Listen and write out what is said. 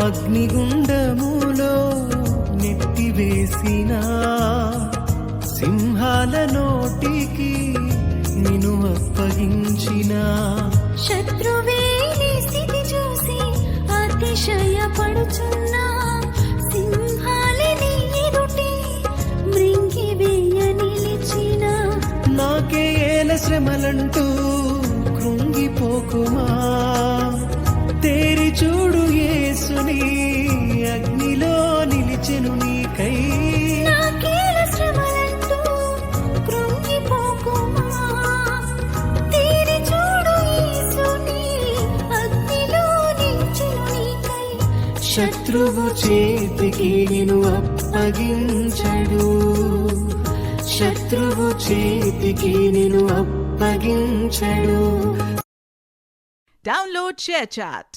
అగ్నిగుండములో నెట్టివేసిన సింహాల నోటికి నిన్ను అప్పగించిన శత్రువే నీ స్థితి చూసి అతిశయపడుచున్నా సింహాలని ఎదుటి మృంగివేయ నిలిచిన నాకే ఏల శ్రమలంటూ కృంగిపోకుమా తేరి చూడు యేసుని అగ్నిలో నిలిచెను నీకై నాకేల శ్రమలంటూ కృంగిపోకుమా తేరి చూడు యేసుని అగ్నిలో నిలిచెను నీకై శత్రువు చేతికి నిన్ను అప్పగించడు శత్రువు చేతికి నిన్ను అప్పగించడు Download ShareChat.